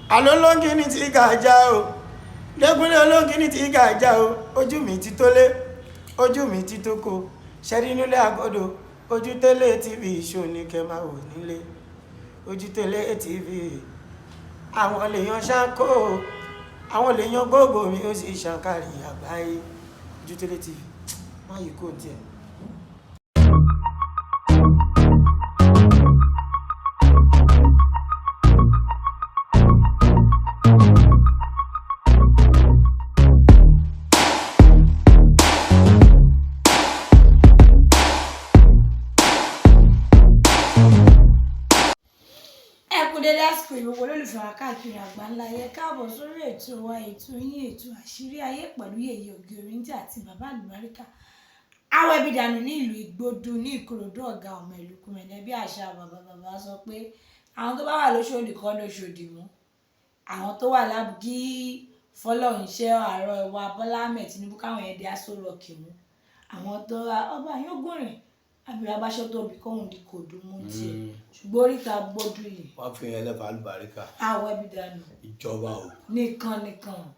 Alólóńgì ní ti gàjà o, lẹ́gúnlé olóńgì ní ti gàjà o, ojú mi ti tólé, ojú mi ti tóko, ṣẹ́rí nílé àgọ́dọ̀, ojú télé TV ṣó ní kẹ́ máa wò nílé, ojú télé TV, àwọn lèèyàn ṣáńkó, àwọn lèèyàn gbogbo mi ó sì ṣàǹkàrí àgbáyé, ojú télé TV, má yìí kò tiẹ̀. Gbogbo olólùfẹ́ wa káàkiri àgbáńlá ayé káàbọ̀ sórí ètò wa ètò yín ètò àṣírí ayé pẹ̀lú yèyé ògì oríńtì àti bàbá àlùbáríkà awẹ́bídànù ní ìlú Ìgbòdù ní Ìkòròdú ọ̀gá ọmọ ìlú Kúmẹ̀nẹ́ bí àṣà bàbá sọ pé àwọn tó bá wà lóṣòdì kọ́ lóṣòdì mú àwọn tó wà lábùgí fọlọ́runṣẹ́ àárọ̀ ìwà Bọ́lá Ahmed Tinubu káwọn ẹ̀dẹ́ Aso Rock mú àwọn tó ọba yóò gùnrìn àbí abáṣọ tó bí kóhun di kò dùn mú tiẹ̀ ṣùgbọ́n oríta Gbòdù yìí. wọ́n fi yẹn lẹ́fà àlùbáríkà. awẹ́bídànù. ìjọba o. nìkan.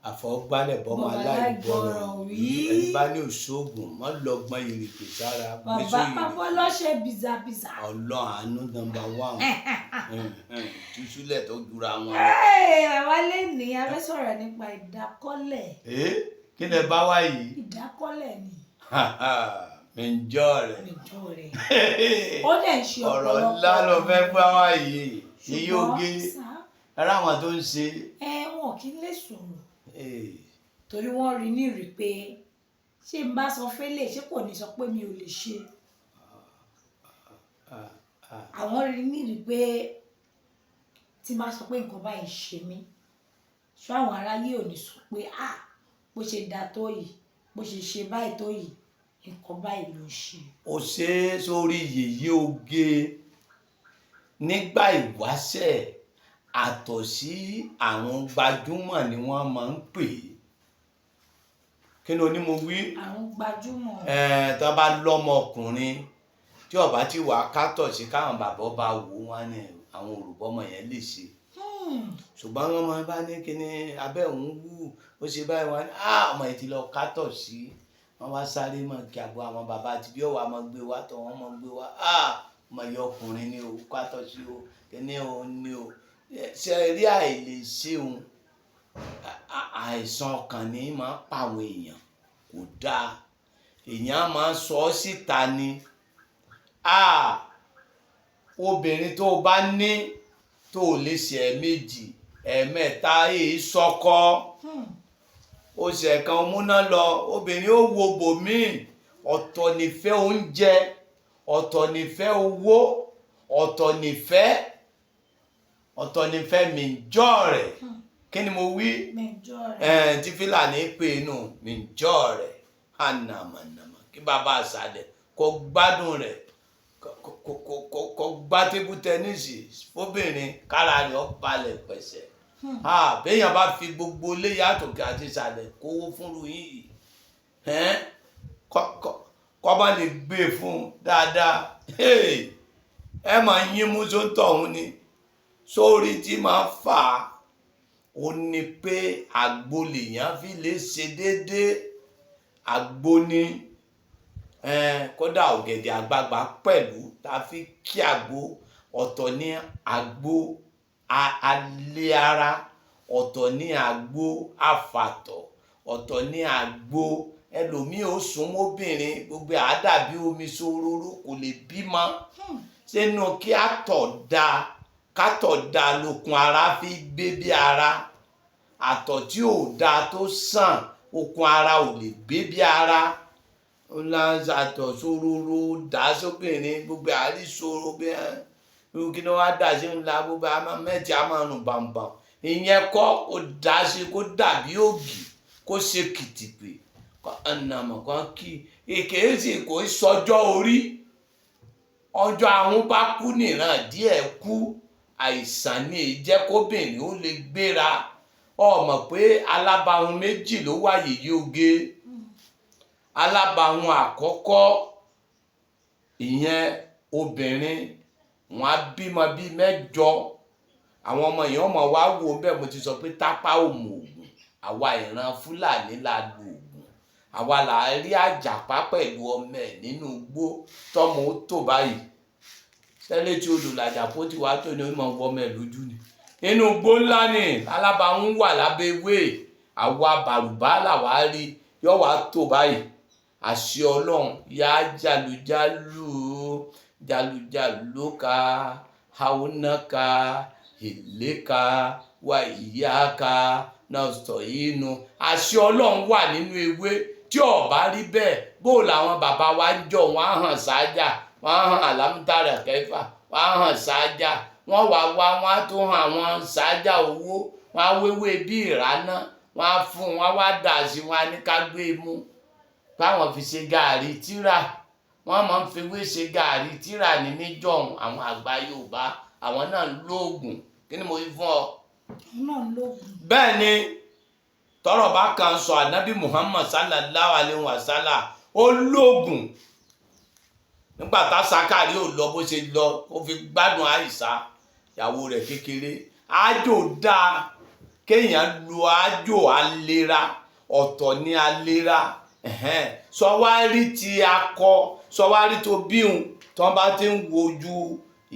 àfọ̀gbálẹ̀ bọ́mọ aláìgbọràn wí ẹni bá ní òṣoògùn wọ́n lọ́gbọ́n ìrìkè sára. bàbá pápá lọ́ṣẹ̀ bìzàbìzà. ọlọ́àánú nọ́mbà 1 túṣúlẹ̀ tó jura wọn. àwa lè ní abẹ́ sọ̀rọ̀ nípa ìdákọ́lẹ̀. kí lẹ bá wá yìí. ìdákọ́lẹ̀ ni. Mẹjọ rẹ ó dẹ̀ ń ṣe ọ̀pọ̀lọpọ̀ ọ̀rọ̀ ńlá ló fẹ́ gbá wá yìí ní yóò gé ara àwọn tó ń ṣe. wọn kì í lè sọ̀rọ̀ torí wọ́n rí ní rí pé ṣé n bá sọ fẹ́lẹ̀ ṣé kò ní sọ pé mi ò lè ṣe àwọn rí ní rí pé tí n bá sọ pé nǹkan báyìí ṣe mí ṣé àwọn aráyé ò ní sọ pé bó ṣe dáa tó yìí bó ṣe ṣe báyìí tó yìí nǹkan báyìí ló ṣe. ó ṣe é sórí yèyé oge nígbà ìwáṣẹ̀ àtọ̀ sí àwọn gbajúmọ̀ ni wọ́n máa ń pè é. kí ni oní mo wí. àwọn gbajúmọ̀. tó bá lọ́mọ ọkùnrin tí ọba ti wà kátọ̀ sí káwọn bàbá ọba wò wọ́n ní àwọn olùbọ́mọ yẹn lè ṣe. ṣùgbọ́n wọ́n máa bá ní kíní abẹ́ òun wú ó ṣe báyìí wọ́n ní ọmọ yìí ti lọ kátọ̀ sí wọ́n wá sáré mọ̀ kí àbọ̀ àwọn bàbá àti bí ọ̀wà máa gbé wá tọ̀ wọ́n máa gbé wá ọmọ yìí ọkùnrin ni o kátọ̀ sí o kíní o ní o ṣe rí àìlè ṣeun àìsàn ọkàn ní máa pa àwọn èèyàn kò dáa èèyàn máa sọ ọ́ síta ni obìnrin tó bá ní tó lè ṣe ẹ̀ẹ̀mejì ẹ̀ẹ̀mẹ́ta èyí sọkọ oṣù kan múná lọ obìnrin ó wo bòmíì ọ̀tọ̀ nífẹ̀ oúnjẹ ọ̀tọ̀ nífẹ̀ owó ọ̀tọ̀ nífẹ̀ mìjọ́ rẹ̀ kí ni mo wí tí Fúlàní pè nù mìjọ́ rẹ̀ hànàmànàmà kí bàbá àṣàlẹ̀ kó gbádùn rẹ̀ kó gbá tébù tẹ́nísì fóbìnrin kára rẹ̀ ó balẹ̀ pẹ̀sẹ̀. béèyàn bá fi gbogbo ilé yàtòkè àti ìsàlẹ̀ kówó fúnru yìí kọ́ bá lè gbé fún dáadáa ẹ máa yín mú sóńtọ̀ ọ̀hún ni sórí tí máa fà á ó ní pé àgbo lèèyàn fi lè ṣe déédéé àgbo ni kódà ọ̀gẹ̀dẹ̀ àgbagbà pẹ̀lú tá a fi kí àgbo ọ̀tọ̀ ní àgbo alẹ́ ara ọ̀tọ̀ ní àgbo àfàtọ̀ ọ̀tọ̀ ní àgbo ẹlòmíì ó sún mọ́bìnrin gbogbo àdàbí omi ṣòróró kò lè bímọ sínú kí kátọ̀ da lókun ara fi gbé bí ara àtọ̀ tí ò da tó sàn okun ara ò lè gbé bí ara ńlá àtọ̀ ṣòróró dá sóbìnrin gbogbo àríṣòro bẹ́ẹ̀ kí ni wọ́n á dà sí ńlá gbogbo àmọ́ mẹ́tì àmọ́ ọ̀run bàǹbàǹ ìyẹn kọ́ ó dá sí kó dàbí ògì kó ṣe kìtìpì ọ̀nàmọ̀ kan kí èkéyè sì kò sọjọ́ orí ọjọ́ àwọn bá kú nìran díẹ̀ kú àìsàn ni èyí jẹ́ kóbìnrin ó lè gbéra ọmọ pé alábàáhùn méjì ló wà yèyé oge alábàáhùn àkọ́kọ́ ìyẹn obìnrin wọn á bímọ bíi mẹ́jọ àwọn ọmọ yẹn ọmọ wa wo bẹ́ẹ̀ mo ti sọ pé tápá ò mọ ògùn àwa ìran Fúlàní la lo ògùn àwa là á rí àjàpá pẹ̀lú ọmọ ẹ̀ nínú igbó tọmọ ó tò báyìí sẹ́lẹ̀ tí odò làjàpó ti wá tó ní ó mọ̀ wọ́mọ ẹ̀ lójú ni nínú igbó ńlá ni alábàáhùn wà lábẹ́ ewé àwa bàrùbá làwa rí yọ wá tó báyìí àṣẹ Ọlọ́run yá jàlùjálù jàlùjálù ká haúnáka ìléka wà ìyáka náà sọ inú àṣẹ Ọlọ́run wà nínú ewé tí ó bá rí bẹ́ẹ̀ bó làwọn bàbá wa ń jọ wọn á hàn sáájà wọn á hàn àlámútàrà kẹfà wọn á hàn sáájà wọn wá wọn á tún hàn àwọn sáájà owó wọn á wéwé bí ìráná wọn á fún wọn wá dà sí wọn á ní ká gbé mú báwọn fi ṣe gààrí tíra wọn máa ń fi wé ṣe gààrí tíra ní níjọ̀hún àwọn àgbà Yorùbá àwọn náà ń lóògùn kí ni mo fi fún ọ. bẹ́ẹ̀ ni tọ́rọ̀ bá kan sọ ànábì Muhammad sallallahu alayhi wa sallam ó lóògùn nígbà tá Sákàrí ò lọ bó ṣe lọ ó fi gbádùn Àìṣà ìyàwó rẹ̀ kékeré àjò dáa kéèyàn lo àjò àlera ọ̀tọ̀ ní àlera sọwárí ti akọ sọwárí tó bíhun tí wọ́n bá ti ń wojú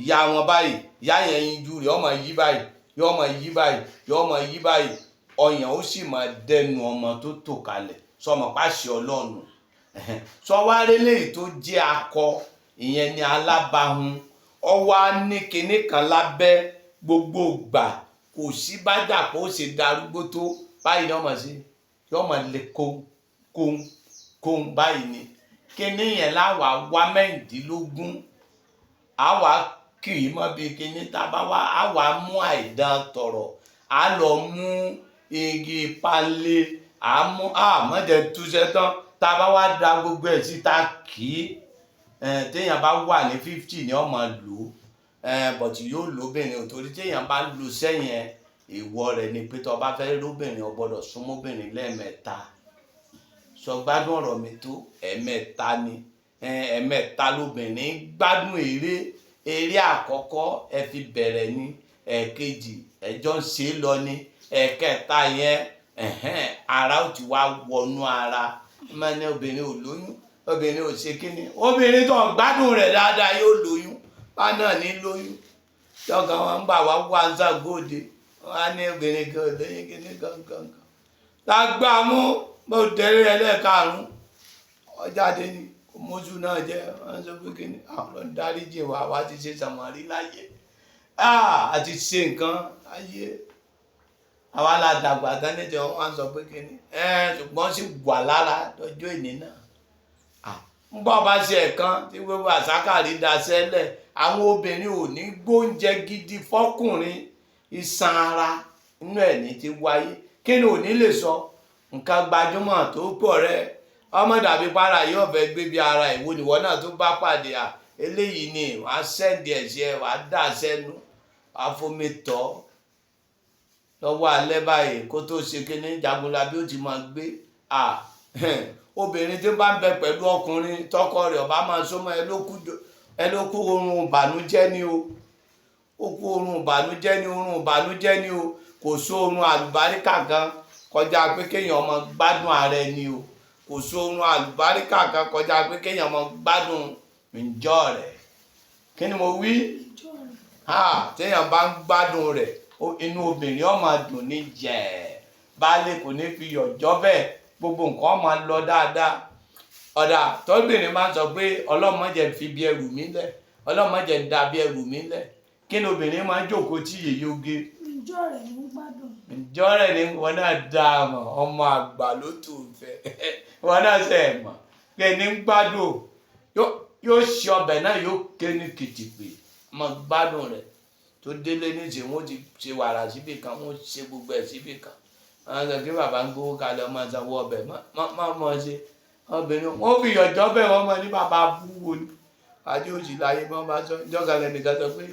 ìyá wọn báyìí ìyá yẹn yinjú rẹ̀ ọmọ yí báyìí yọ ọmọ yí báyìí yọ ọmọ yí báyìí ọyàn ó sì máa dẹnu ọmọ tó tò kalẹ̀ sọmọ pàṣẹ Ọlọ́run sọwárí léyìí tó jẹ́ akọ ìyẹn ni alábàáhùn ọwọ́ á ní kinní kan lábẹ́ gbogbo gbà kò sí bájà kó ṣe darúgbó tó báyìí ni ọmọ sí yọmọ lè kóhun báyìí ni kinní yẹn láwa wá mẹ́rìndínlógún àwa kì í mọ́ bí kinní tábà wá àwa mú àìdán tọ̀rọ̀ á lọ mú igi palẹ̀ àmú àmọ́jẹ túṣẹ́ tán tábà wá da gbogbo ẹ̀ síta kì í téèyàn bá wà ní 50 ni ọmọ lò bọ̀tì yóò lóbìnrin ò torí téèyàn bá lo sẹ́yìn ìwọ rẹ̀ ni pé tó bá fẹ́ lóbìnrin o gbọ́dọ̀ súnmọ́bìnrin lẹ́ẹ̀mẹ́ta sọ gbádùn ọ̀rọ̀ mi tó ẹ̀ẹ̀mẹ́ta ni ẹ̀ẹ̀mẹ́ta lóbìnrin gbádùn eré àkọ́kọ́ ẹ fi bẹ̀rẹ̀ ni ẹ̀ẹ̀kejì ẹjọ́ ń ṣe é lọ ni ẹ̀ẹ̀kẹta yẹn ara ó ti wá wọnú ara máa ní obìnrin ò lóyún obìnrin ò ṣe kíni obìnrin tó gbádùn rẹ̀ dáadáa yóò lóyún bá náà ní lóyún tọ́ka wọn ń bà wá wá ń ṣàgóde wọn á ní obìnrin kan lóyún kíní gangan lágbá mú bó tẹ̀lé ẹlẹ́ẹ̀karùn-ún ọjáde ni kò mójú náà jẹ́ wọn sọ pé kíni àwọn dáríjì wá ti ṣe sàmárì láyé àti ṣe nǹkan ayé àwa la dàgbà tán níjẹ wọn sọ pé kíni ṣùgbọ́n sì wà lára lọ́jọ́ ìní náà ń bọ́ bá ṣe ẹ̀kan tí gbogbo Àsákàrí daṣẹ́lẹ̀ àwọn obìnrin ò ní gbóúnjẹ gidi fọ́kùnrin iṣan ara inú ẹ̀ ní ti wáyé kí ni ò ní lè sọ nǹkan gbajúmọ̀ tó pọ̀ rẹ ọmọ dàbí para yóò fẹ́ gbé bí ara ìwo nìwọ náà tó bá pàdé eléyìí ni wàá sẹ́ǹdì ẹ̀ṣẹ̀ wàá dà sẹ́nu wàá fomi tọ́ lọ́wọ́ alẹ́ báyìí kó tó ṣe kíní Jagunlabi ó ti máa gbé obìnrin tí bá ń bẹ pẹ̀lú ọkùnrin tọkọ rẹ̀ ọba máa sọmọ ẹ ló kú oorun ìbànújẹ́ ni o ó kú oorun ìbànújẹ́ ni oorun ìbànújẹ́ ni o kò sí oorun àlùbáríkà kan kọjá pé kéèyàn ọmọ gbádùn ara ẹni o kò sí oorun àlùbáríkà kan kọjá pé kéèyàn ọmọ gbádùn ìjọ rẹ̀ kí ni mo wí téèyàn bá ń gbádùn rẹ̀ inú obìnrin ọmọ dùn ní jẹ baálé kò ní fi yọjọ́ bẹ́ẹ̀ gbogbo nǹkan máa lọ dáadáa ọ̀dà tọ́bìnrin máa ń sọ pé ọlọ́mọdé fi bí ẹrù mi lẹ̀ ọlọ́mọdé ń da bí ẹrù mi lẹ̀ kí ni obìnrin máa ń jókòó tí yèyé oge. ìjọ rẹ̀ ní gbádùn. ìjọ rẹ̀ ní wọn náà dá a mọ̀ ọmọ àgbà ló tó fẹ́ wọn náà ṣe é mọ̀ pé ní gbádùn yóò ṣe ọbẹ̀ náà yóò ké ní kìtìpé ọmọ gbádùn rẹ̀ tó délé níṣẹ́ wọn ti ṣe wàrà síbì kan wọn ṣe gbogbo ẹ̀ síbì kan àwọn sọ pé bàbá ń gbówó kalẹ̀ ọmọ ìsanwó ọbẹ̀ má mọ̀ ṣe obìnrin wọn fi yọjọ́ bẹ́ẹ̀ wọ́n mọ ní bàbá búwo ni àti òsì láyé wọ́n bá sọ ìjọba lẹ́nìkan sọ pé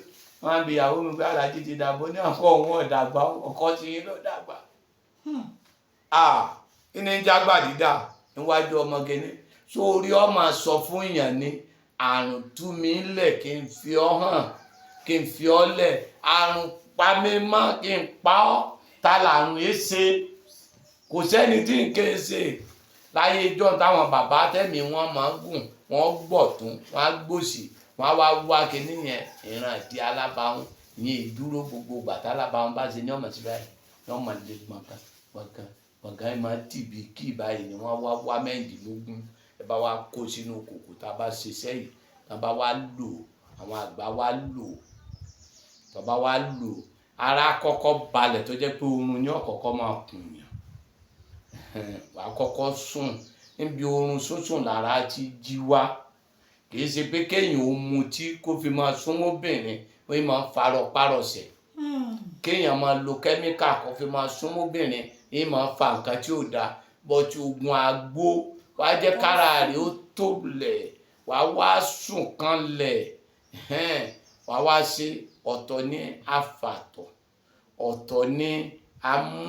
wọ́n á bi ìyàwó mi pé alájí ti dàgbọ́ ní ọkọ òun ọ̀dàgbà ọkọ ti yín ló dàgbà kí ni jágbà dídà níwájú ọmọ kìíní sórí ọmọ sọ fún èèyàn ní àrùn tú mi lẹ̀ kí n fi ọ hàn kí n fi ọ lẹ̀ àrùn pa mí mọ́ kí n pa ọ́ ta làrùn yìí ṣe kò sẹ́ni tí n ké ṣe láyé ijọ́ táwọn bàbá tẹ̀mí wọn máa ń gùn wọ́n gbọ̀tún wọ́n á gbòsì wọ́n á wá wá kíní yẹn ìran ìdí alábàáhùn ìyẹn ìdúró gbogbo gbàtà alábàáhùn bá ṣe ní ọmọ sí báyìí ní ọmọ lè gbọ̀ngàn máa tìbí kí báyìí ni wọ́n wá mẹ́rìndínlógún ẹ bá wá kó sínú kòkò tá a bá ṣe sẹ́yìn tá a bá wá lò àwọn àgbà wá lò tá a bá wá lò ara kọ́kọ́ balẹ̀ tó jẹ́ pé oorun ní ọ̀kọ̀ọ̀kọ́ máa kùn yàn wà á kọ́kọ́ sùn níbi oorun sùn lára ti jí wá kì í ṣe pé kéèyàn ó mutí kó fi máa súnmọ́ obìnrin ó yìí máa ń farọ párọsẹ̀ kéèyàn máa lo kẹ́míkà kó fi máa súnmọ́ obìnrin yìí máa ń fa nǹkan tí ò dáa bọ́tí oògùn àgbo wàá jẹ́ kára rẹ̀ ó tó lẹ̀ wàá wá sùn kan lẹ̀ wàá wá ṣe ọ̀tọ̀ ní àfàtọ̀ ọ̀tọ̀ ní amú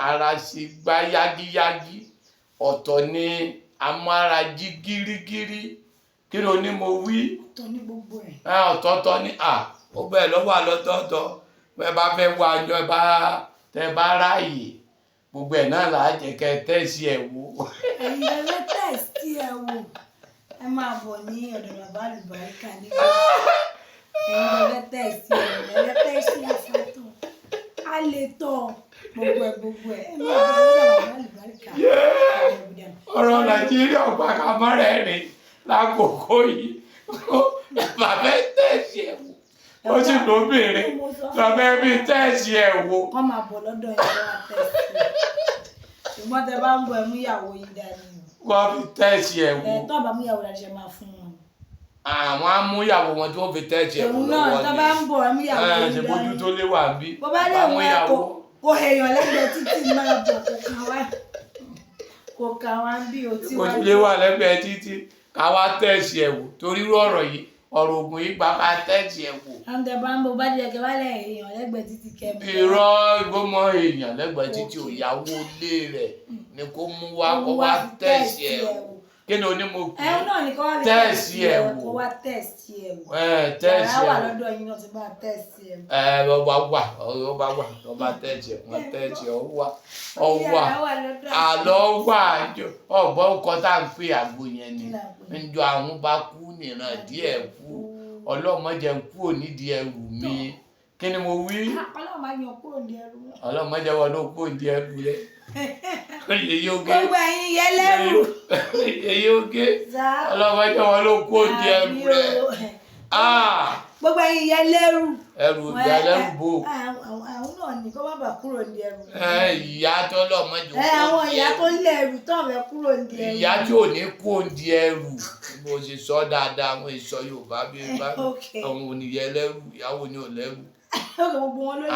ara sí gbá yágíyágí ọ̀tọ̀ ní amú ara jí gírígírí kí ló ní mo wí. ọ̀tọ̀ ní gbogbo ẹ̀. ọ̀tọ̀ọ̀tọ̀ ní ó bẹ́ẹ̀ lọ́wọ́ àlọ́tọ̀ọ̀tọ̀ bẹ́ẹ̀ bá fẹ́ wá ọjọ́ tẹ bá ráàyè gbogbo ẹ̀ náà là á jẹ́ kẹ́ tẹ́sí ẹ̀ wò. ẹ̀yin ẹlẹ́ tẹ́sí ẹ̀ wò ẹ máa bọ̀ ní ọ̀dọ̀ Baba Alubarika nígbà ẹ̀yin ẹlẹ́ tẹ́sí ẹ̀ wò ẹlẹ́ tẹ́sí àfàtọ̀ a lè tọ̀ gbogbo ẹ̀ ẹ máa bọ̀ ní ọ̀dọ̀ Baba Alubarika. ọ̀rọ̀ Nàìjíríà ọ̀gbà kàmọ́rẹ́ rìn lákòókò yìí bàbá tẹ́sí ẹ̀ wò ó sì lóbìnrin bàbá bí tẹ́sí ẹ̀ wò. wọ́n máa bọ̀ lọ́dọ̀ ìyàwó àtẹ̀sí ṣùgbọ́n tẹ bá ń bọ̀ ẹ mú ìyàwó yìí dání. wọ́n fi tẹ́sí ẹ̀ wò. tó bá mú ìyàwó rẹ̀ ṣe máa fún wọn. àwọn á mú ìyàwó wọn tí wọ́n fi tẹ́sí ẹ̀ wò lọ́wọ́ ni. òun náà tó bá ń bọ̀ ẹ mú ìyàwó yìí dání. ṣe bójú tó lé wà bí. bó bá lè mú ẹ kó èèyàn lẹ́gbẹ̀ẹ́ títì máa bọ̀ kò kà wá bí o tí wá. ojú lé wà lẹ́gbẹ̀ẹ́ títì ká wá tẹ́sí ẹ̀ wò torí irú ọ̀rọ̀ yìí ọ̀rọ̀ ògùn yìí gba ká tẹ́sí ẹ̀ wò. àwọn tẹ bá ń bọ̀ bá jẹ́ kẹ́ wá lẹ̀ èèyàn lẹ́gbẹ̀ẹ́ títì kẹ́mi. irọ́ ìgbọ́mọ èèyàn lẹ́gbẹ̀ẹ́ títì òyàwó ilé rẹ̀ ni kò mú wá kó wá tẹ́sí ẹ̀ wò kí ni onímọ̀ kú tẹ́sí ẹ̀ wò kó wá tẹ́sí ẹ̀ wò tẹ́sí ẹ̀ yàrá wà wò lọ́dọ̀ yín náà ti bá tẹ́sí ẹ̀ wò. ọba tẹ́sí ẹ̀ wọ́n tẹ́sí ẹ̀ ọwà àlọ́ wà ọ̀gbọ́n nǹkan tá à ń pè àgbo yẹn ni njọ àwọn bá kú nìran díẹ̀ kú ọlọ́mọdé ń kú onídìí ẹrù mi kí ni mo wí. ọlọ́mọdé wọn ló kú onídìí ẹrù rẹ. èyí oge gbogbo ẹ̀yin yẹlẹ́rù. èyí oge ọlọ́mọdé wọn ló kú onídìí ẹrù rẹ. gbogbo ẹ̀yin yẹlẹ́rù. ẹrù ìyá lẹ́rù bò. àwọn náà ní kó má bàa kúrò ní ẹrù. ìyá tó lọ́mọdé kú onídìí ẹrù. àwọn ìyá tó ń lé ẹrù tó ń fẹ́ kúrò ní ẹrù. ìyá tí ò ní kú onídìí ẹrù mo ṣe sọ dáadáa àwọn èso Yorùbá bí àwọn oníyẹ lẹ́rù ìyàwó ni ò lẹ́rù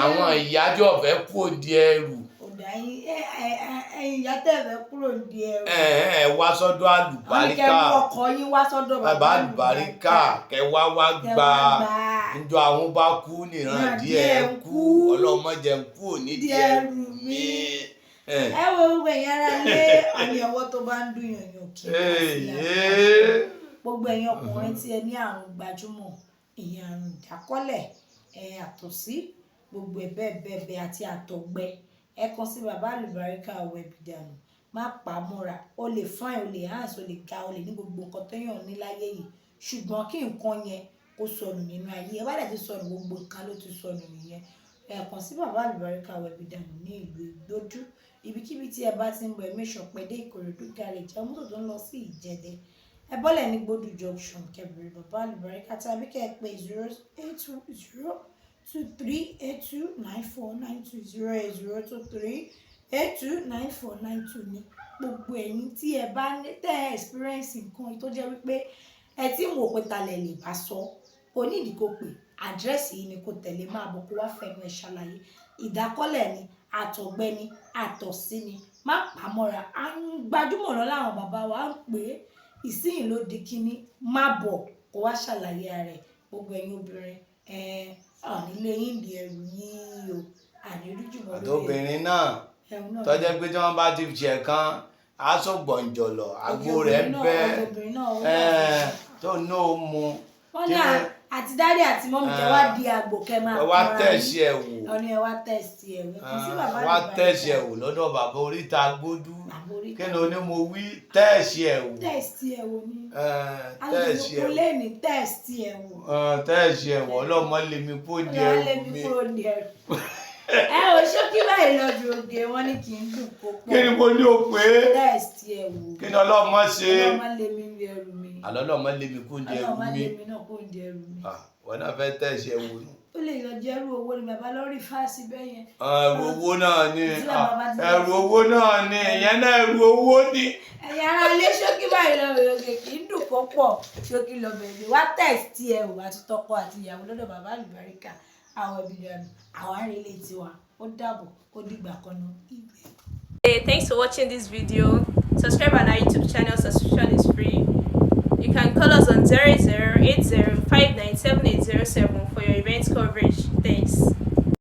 àwọn ìyá tí ò fẹ́ kú onídìí ẹrù. ọ̀dà ẹ̀yin ìyá tẹ̀ fẹ́ kúrò ní ẹrù. wá sọ́dọ̀ Àlùbáríkà ọkọ yín wá sọ́dọ̀ Baba Alubarika kẹ wá gbà njọ àwọn bá kú nìran díẹ̀ kú ọlọ́mọdé kú onídìí ẹrù mi. ẹ wo gbogbo ẹ̀yin ara lé àmì ọwọ́ tó bá ń dùn yàn yàn kí gbogbo ẹ̀yin ọkùnrin tí ẹ ní àrùn gbajúmọ̀ ìyẹn àrùn ìdákọ́lẹ̀ àtọ̀sí gbogbo ẹ̀ bẹ́ẹ̀ àti àtọ̀gbẹ ẹ kàn sí Baba Alubarika Aworawo Agbaaye má pa á mọ́ra o lè fine o lè hands o lè ga o lè ní gbogbo nǹkan téèyàn ní láyé yìí ṣùgbọ́n kí nǹkan yẹn kó sọnù nínú ayé ẹ bá dẹ̀ ti sọnù gbogbo nǹkan ló ti sọnù nìyẹn ẹ kàn sí Baba Alubarika Aworawo Agbaaye ní ìlú Ìgbódú ibikíbi tí ẹ bá ti ń bọ̀ ẹ mẹ́sàn pé dé Ìkòròdú garage ọmọ tó tó ń lọ sí Ìjẹ̀dẹ̀ ẹ bọ́lẹ̀ ní Gbódú junction kẹbìrì Baba Alubarika tàbí kẹ́ ẹ pé 08023829492 08023829492 ní gbogbo ẹ̀yin tí ẹ bá ní tẹ́ experience nǹkan tó jẹ́ wípé ẹ tí ń wò pé talẹ̀ lè bá sọ kò ní ìdí kó pè àdírẹ́sì yìí ni kò tẹ̀lé máa bọ̀ kó wá fẹnu ẹ̀ ṣàlàyé ìdákọ́lẹ̀ ni àtọ̀gbẹ ni àtọ̀sí ni má pàmọ́ra à ń gbajúmọ̀ lọ láwọn bàbá wa ń pè é ìsíyìn ló di kíní má bọ̀ kó wá ṣàlàyé rẹ̀ gbogbo ẹ̀yin obìnrin nílé yín di ẹrù yín o àníríjùmọ̀ lórí àtòbìnrin náà tọ́jẹ́ pé tí wọ́n bá ti ṣe kan aṣọ gbọ̀njọ̀lọ̀ àgbo rẹ̀ ń bẹ́ tó ní ó mu àti dáàdì àti mọ́mì kẹ́ wá di àgbò kẹ́ máa wá tẹ̀sí ẹ̀ wò. ọ̀nà ẹ̀ wá tẹ̀sí ẹ̀ wò. wá tẹ̀sí ẹ̀ wò lọ́dọ̀ bàbá oríta gbódú. kí ni o ní mo wí tẹ̀sí ẹ̀ wò. tẹ̀sí ẹ̀ wò ni. tẹ̀sí ẹ̀ wò. alùpùpù lè ní tẹ̀sí ẹ̀ wò. tẹ̀sí ẹ̀ wò ọlọ́mọ lè mi kó di ẹrù mi. ẹ ò ṣókí báyìí lọ́dún oge wọn ní kí n dùn kó pọ̀. kí ni mo ní o pé. tẹ̀sí ẹ̀ wò. kí ni ọlọ́mọ ṣe. ọlọ́mọ lè mi rí ẹrù mi. àlọ́ ọlọ́mọ lè mi kó di ẹrù mi. ọlọ́mọ lè mi náà kó di ẹrù mi. wọ́n náà fẹ́ tẹ̀sí ẹ̀ wò ni. ó lè lọ jẹ́ ẹrù owó ni bàbá lórí fáàsì bẹ́ẹ̀ yẹn. ẹrù owó náà ni ẹrù owó náà ni ìyẹn náà ẹrù owó ni. ẹ̀yin ará ilé ṣókí báyìí lọ bẹ̀rẹ̀ òkè kì í dùn kó pọ̀ ṣókí lọ bẹ̀rẹ̀ wá tẹ̀sítì ẹ̀ wò àti tọkọ àti ìyàwó lọ́dọ̀ Baba Alubarika Aworawo àwọn arìnrìn ilé tiwa ó dàbọ̀ ó dìgbà kan náà. Hey, thanks for watching this video. Subscribe on our YouTube channel. Subscription is free. You can call us on 0080597807 for your event coverage. Thanks.